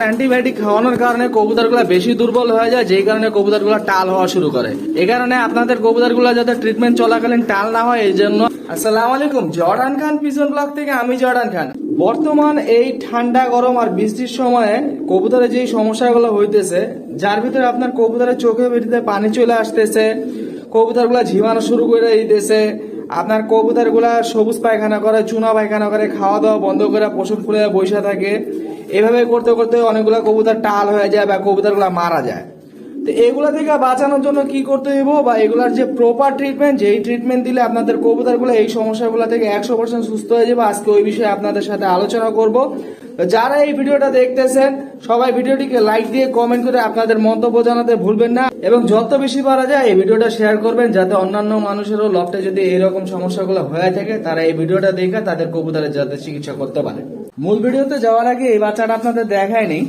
Antibiotic খাওয়ানোর কারণে কবুতরগুলো বেশি দুর্বল হয়ে যায়, যেই কারণে কবুতরগুলো টাল হওয়া শুরু করে। এই কারণে আপনাদের কবুতরগুলো যাতে ট্রিটমেন্ট চলাকালীন টাল না হয় এই জন্য। আসসালামু আলাইকুম, জর্ডান খান পিজন ব্লগ থেকে আমি জর্ডান খান। বর্তমান এই ঠান্ডা গরম আর বৃষ্টির সময়ে কবুতরের যে সমস্যাগুলো হইতেছে, যার ভিতরে আপনার কবুতরের চোখে ভিতরে পানি চলে আসতেছে, কবুতরগুলা ঝিমানো শুরু করে দিতেছে, আপনার কবুতরগুলা সবুজ পায়খানা করে, চুনা পায়খানা করে, খাওয়া দাওয়া বন্ধ করে পশুর ফুলে বসে থাকে। এভাবে করতে করতে অনেকগুলা কবুতর টাল হয়ে যায় বা কবুতরগুলা মারা যায়। তো এগুলা থেকে বাঁচানোর জন্য কি করতে হইব, বা এগুলার যে প্রপার ট্রিটমেন্ট, যেই ট্রিটমেন্ট দিলে আপনাদের কবুতরগুলো এই সমস্যাগুলো থেকে 100% সুস্থ হয়ে যাবে, আজকে ওই বিষয়ে আপনাদের সাথে আলোচনা করব। তো যারা এই ভিডিওটা দেখতেছেন সবাই ভিডিওটিকে লাইক দিয়ে কমেন্ট করে আপনাদের মন্তব্য জানাতে ভুলবেন না, এবং যত বেশি পারা যায় এই ভিডিওটা শেয়ার করবেন, যাতে অন্যান্য মানুষেরও লফটে যদি এইরকম সমস্যাগুলো হয়ে থাকে তারা এই ভিডিওটা দেখে তাদের কবুতরের যাতে চিকিৎসা করতে পারে। মূল ভিডিওতে যাওয়ার আগে এই বাচ্চাটা আপনাদের দেখায়নি।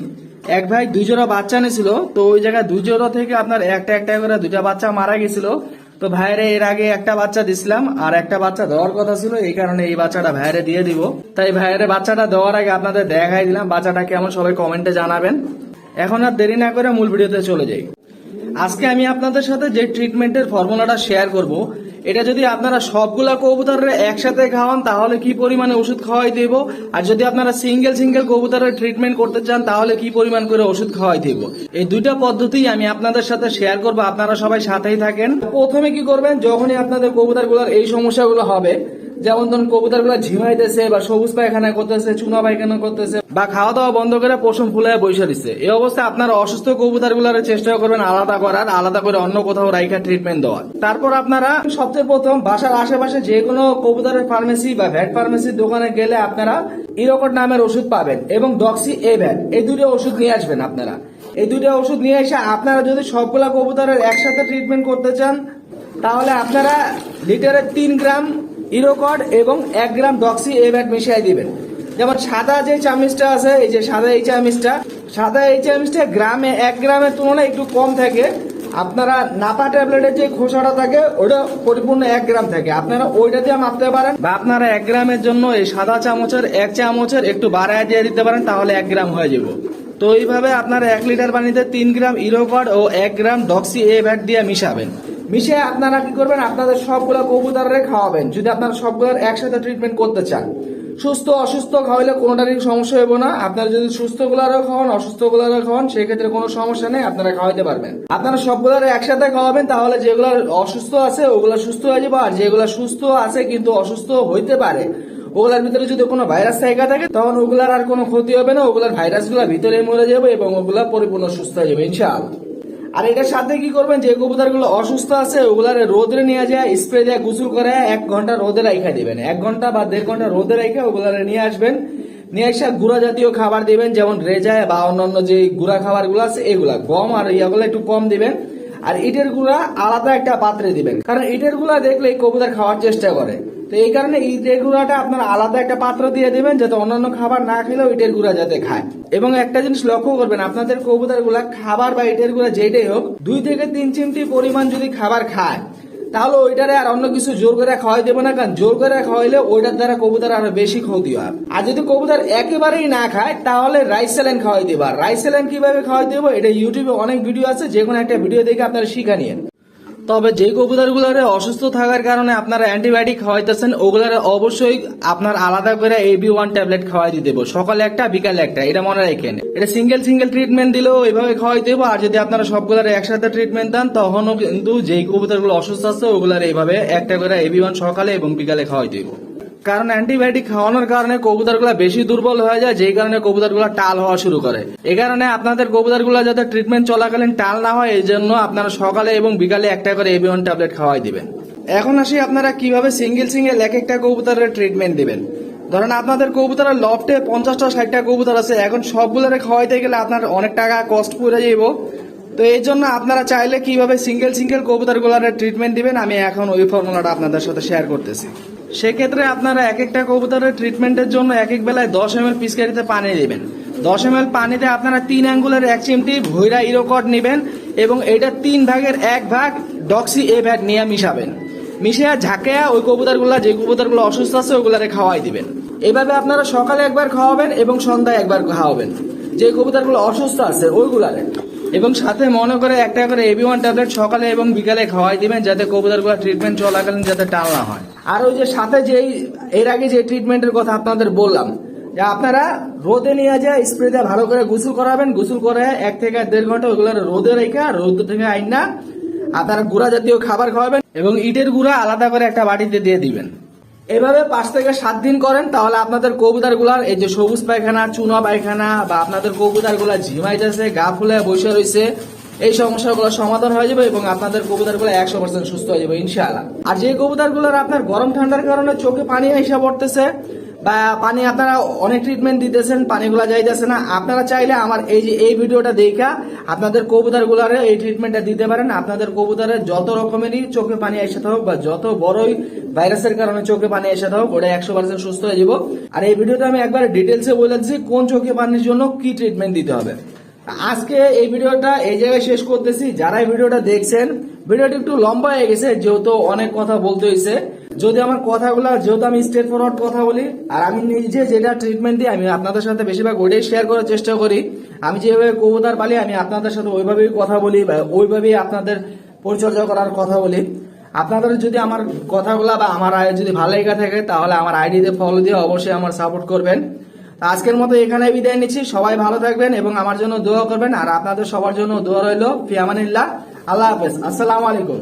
এক ভাই 2 জোড়া বাচ্চা নিয়েছিল, তো ওই জায়গায় 2 জোড়া থেকে আপনার একটা একটা করে 2টা বাচ্চা মারা গেছিল। তো ভাইরে এর আগে একটা বাচ্চা দিছিলাম, আর একটা বাচ্চা দেওয়ার কথা ছিল, এই কারণে এই বাচ্চাটা ভাইরে দিয়ে দিব। তাই ভাইরে বাচ্চাটা দেওয়ার আগে আপনাদের দেখাই দিলাম বাচ্চাটা কেমন, সবাই কমেন্টে জানাবেন। এখন আর দেরি না করে মূল ভিডিওতে চলে যাই। আজকে আমি আপনাদের সাথে যে ট্রিটমেন্টের ফর্মুলাটা শেয়ার করব, এটা যদি আপনারা সবগুলা কবুতরের একসাথে খাওয়ান তাহলে কি পরিমাণে ওষুধ খাওয়াই দেব, আর যদি আপনারা সিঙ্গেল সিঙ্গেল কবুতরের ট্রিটমেন্ট করতে চান তাহলে কি পরিমাণ করে ওষুধ খাওয়াই দেব, এই দুইটা পদ্ধতি আমি আপনাদের সাথে শেয়ার করব। আপনারা সবাই সাথেই থাকেন। প্রথমে কি করবেন, যখনই আপনাদের কবুতরগুলোর এই সমস্যাগুলো হবে, যেমন ধরুন কবুতরগুলো ঝিমাইতেছে বা সবুজ পায়খানা করতেছে, চুনা পায়খানা করতেছে, বা খাওয়া দাওয়া বন্ধ করে পশম ফুলায় বসে দিচ্ছে, এই অবস্থায় আপনারা অসুস্থ কবুতরগুলোর চেষ্টা করবেন আলাদা করার, আলাদা করে অন্য কোথাও রাইখা ট্রিটমেন্ট দেওয়ার। তারপর আপনারা সবচেয়ে প্রথম বাসার আশেপাশে যে কোনো কবুতরের ফার্মেসি বা ভ্যাট ফার্মেসির দোকানে গেলে আপনারা ইরোকড নামের ওষুধ পাবেন, এবং ডক্সি এ ভ্যাট, এই দুটো ওষুধ নিয়ে আসবেন। আপনারা এই দুটো ওষুধ নিয়ে এসে আপনারা যদি সবগুলা কবুতরের একসাথে ট্রিটমেন্ট করতে চান তাহলে আপনারা লিটারে 3 গ্রাম ইরোকড এবং 1 গ্রাম ডক্সি এ ভ্যাট মিশিয়ে দিবেন। যেমন সাদা যে চামিচটা আছে, এই যে সাদা এই চামিচটা গ্রামে 1 গ্রামের তুলনায় একটু কম থাকে। আপনারা নাপা ট্যাবলেটের যে খোসাটা থাকে ওটা পরিপূর্ণ 1 গ্রাম থাকে, আপনারা ওইটা দিয়ে মাপতে পারেন, বা আপনারা 1 গ্রামের জন্য এই সাদা চামচের 1 চামচের একটু বাড়ায় দিয়ে দিতে পারেন, তাহলে 1 গ্রাম হয়ে যাবে। তো এইভাবে আপনারা 1 লিটার পানিতে 3 গ্রাম ইরোকড ও 1 গ্রাম ডক্সি এ ভ্যাট দিয়ে মিশাবেন। মিশে আপনারা কি করবেন, আপনাদের সবগুলা কবুতরে খাওয়াবেন, যদি আপনারা সবগুলোর একসাথে ট্রিটমেন্ট করতে চান। সুস্থ অসুস্থ খাওয়াইলে কোনোটারই সমস্যা হবে না। আপনারা যদি সুস্থ গুলারও খাওয়ান, অসুস্থ গুলারও খাওয়ান, সেক্ষেত্রে কোনো সমস্যা নেই, আপনারা খাওয়াইতে পারবেন। আপনারা সবগুলোর একসাথে খাওয়াবেন, তাহলে যেগুলো অসুস্থ আছে ওগুলো সুস্থ হয়ে যাবে, আর যেগুলো সুস্থ আছে কিন্তু অসুস্থ হইতে পারে ওগুলার ভিতরে যদি কোনো ভাইরাস থাকা থাকে তখন ওগুলার আর কোনো ক্ষতি হবে না, ওগুলার ভাইরাসগুলো ভিতরে মরে যাবে এবং ওগুলা পরিপূর্ণ সুস্থ হয়ে যাবে ইনশাআল্লাহ। আর এটার সাথে কি করবেন, যে কবুতরগুলো অসুস্থ আছে ওগুলার রোদে নিয়ে যায়, স্প্রে দিয়ে গোসল করে 1 ঘন্টা রোদে রাখা দিবেন, 1 ঘন্টা বা 1.5 ঘন্টা রোদে রেখে ওগুলার নিয়ে আসবেন। নিয়ে এসে গুঁড়া জাতীয় খাবার দিবেন, যেমন রেজায় বা অন্যান্য যে গুঁড়া খাবার গুলো আছে এগুলা, গম আর ইয়াগুলো একটু কম দিবেন। আর ইটের গুঁড়া আলাদা একটা পাত্রে দিবেন, কারণ ইটের গুঁড়া দেখলে কবুতর খাওয়ার চেষ্টা করে। তো এই কারণে ইটের গুঁড়াটা আপনার আলাদা একটা পাত্র দিয়ে দিবেন, যাতে অন্যান্য খাবার না খেলেও ইটের গুঁড়া যাতে খায়। এবং একটা জিনিস লক্ষ্য করবেন, আপনাদের কবুতর গুলা খাবার বা ইটের গুঁড়া যেটাই হোক 2 থেকে 3 চিমটি পরিমাণ যদি খাবার খায় তাহলে ওইটারে আর অন্য কিছু জোর করে খাওয়াই দেবে না, কারণ জোর করে খাওয়াইলে ওইটার দ্বারা কবুতর আরো বেশি ক্ষতি হয়। আর যদি কবুতর একেবারেই না খায় তাহলে রাইস স্যালাইন খাওয়াই দেবা। রাইস স্যালাইন কিভাবে খাওয়াই দেবো, এটা ইউটিউবে অনেক ভিডিও আছে, যে কোনো একটা ভিডিও দেখে আপনারা শিখা নিয়েন। তবে যে কবুতরগুলোরে অসুস্থ থাকার কারণে আপনারা অ্যান্টিবায়োটিক খাওয়াইতেছেন ওগুলারে অবশ্যই আপনার আলাদা করে AB1 ট্যাবলেট খাওয়াই দিতে দেবো, সকালে একটা বিকালে একটা, এটা মনে রাখেন। এটা সিঙ্গেল ট্রিটমেন্ট দিলেও এইভাবে খাওয়াই দেবো। আর যদি আপনারা সবগুলার একসাথে ট্রিটমেন্ট দেন তখনও কিন্তু যেই কবুতরগুলো অসুস্থ আছে ওগুলার এইভাবে একটা করে AB1 সকালে এবং বিকালে খাওয়াই দেবো। কারণ অ্যান্টিবায়োটিক খাওয়ানোর কারণে কবুতরগুলো বেশি দুর্বল হয়ে যায়, যেই কারণে কবুতরগুলো টাল হওয়া শুরু করে। এই কারণে আপনাদের কবুতরগুলো যাতে ট্রিটমেন্ট চলাকালীন টাল না হয় এই জন্য আপনারা সকালে এবং বিকালে একটা করে AB1 ট্যাবলেট খাওয়াই দিবেন। এখন আসি আপনারা কিভাবে সিঙ্গেল এক একটা কবুতরের ট্রিটমেন্ট দিবেন। ধরেন আপনাদের কবুতরের লফটে 50টা 60টা কবুতর আছে, এখন সবগুলোরে খাওয়াইতে গেলে আপনার অনেক টাকা কস্ট পড়ে যাইব। তো এই জন্য আপনারা চাইলে কিভাবে সিঙ্গেল কবুতরগুলোর ট্রিটমেন্ট দিবেন আমি এখন ওই ফর্মুলাটা আপনাদের সাথে শেয়ার করতেছি। সেক্ষেত্রে আপনারা এক একটা কবুতরের ট্রিটমেন্টের জন্য এক বেলায় 10 ml পিচকারিতে পানি দিবেন। 10 ml পানিতে আপনারা 3 আঙ্গুলের 1 চিমটি ভৈরা ইরোকড নেবেন, এবং এটা 3 ভাগের 1 ভাগ ডক্সি এ ভ্যাট নিয়ে মিশাবেন। মিশিয়ে ঝাঁকেয়া ওই কবুতরগুলো, যে কবুতরগুলো অসুস্থ আছে ওগুলারে খাওয়াই দিবেন। এইভাবে আপনারা সকালে একবার খাওয়াবেন এবং সন্ধ্যায় একবার খাওয়াবেন। যে কবুতরগুলো অসুস্থ আছে ওইগুলারে। এবং সাথে মনে করে একটা করে AB1 ট্যাবলেট সকালে এবং বিকালে খাওয়াই দিবেন, যাতে কবুতরগুলো ট্রিটমেন্ট চলাকালীন যাতে টাল না হয়। আর ওই যে সাথে যেই এর আগে যে ট্রিটমেন্টের কথা আপনাদের বললাম, যে আপনারা রোদে নিয়ে যায় স্প্রে দিয়ে ভালো করে গোসল করাবেন, গোসল করে 1 থেকে 1.5 ঘন্টা ওইগুলো রোদে রেখে রোদ থেকে আইনা আপনারা গুঁড়া জাতীয় খাবার খাওয়াবেন এবং ইটের গুঁড়া আলাদা করে একটা বাটিতে দিয়ে দিবেন। এভাবে 5 থেকে 7 দিন করেন, তাহলে আপনাদের কবুতর গুলার এই যে সবুজ পায়খানা, চুনা পায়খানা বা আপনাদের কবুতর গুলা ঝিমাইতেছে, গা ফুলে বসে রয়েছে, এই সমস্যাগুলো সমাধান হয়ে যাবে এবং আপনাদের কবুতর গুলো 100% সুস্থ হয়ে যাবে ইনশাআল্লাহ। আর যে কবুতর গুলার আপনার গরম ঠান্ডার কারণে চোখে পানি এসে পড়তেছে বা পানি আপনারা অনেক ট্রিটমেন্ট দিতেছেন, পানিগুলা যাইতেছে না, আপনারা চাইলে আমার এই ভিডিওটা দেখা আপনাদের কবুতর গুলারে এই ট্রিটমেন্টটা দিতে পারেন। আপনাদের কবুতরের যত রকমেরই চোখে পানি এসে থাকুক বা যত বড়ই ভাইরাসের কারণে চোখে পানি এসে থাকুক, ওটা 100% সুস্থ হয়ে যাব। আর এই ভিডিওটা আমি একবার ডিটেলসে বলে দিচ্ছি কোন চোখে পানির জন্য কি ট্রিটমেন্ট দিতে হবে। আজকে এই ভিডিওটা এই জায়গায় শেষ করতেছি। যারা এই ভিডিওটা দেখছেন, ভিডিওটি একটু লম্বা হয়ে গেছে যেহেতু অনেক কথা বলতে হয়েছে। যদি আমার কথাগুলো, যেহেতু আমি স্ট্রেট ফরওয়ার্ড কথা বলি আর আমি নিজে যেটা ট্রিটমেন্ট দিই, আমি আপনাদের সাথে বেশিরভাগ ওইটাই শেয়ার করার চেষ্টা করি। আমি যেভাবে কবুতর পালি আমি আপনাদের সাথে ওইভাবেই কথা বলি বা ওইভাবেই আপনাদের পরিচর্যা করার কথা বলি। আপনাদের যদি আমার কথাগুলো বা আমার যদি ভালো লেগে থাকে তাহলে আমার আইডিতে ফলো দিয়ে অবশ্যই আমার সাপোর্ট করবেন। আজকের মতো এখানে বিদায় নিচ্ছি। সবাই ভালো থাকবেন এবং আমার জন্য দোয়া করবেন। আর আপনাদের সবার জন্য দোয়া রইল। ফি আমানিল্লাহ। আল্লাহ হাফেজ। আসসালামু আলাইকুম।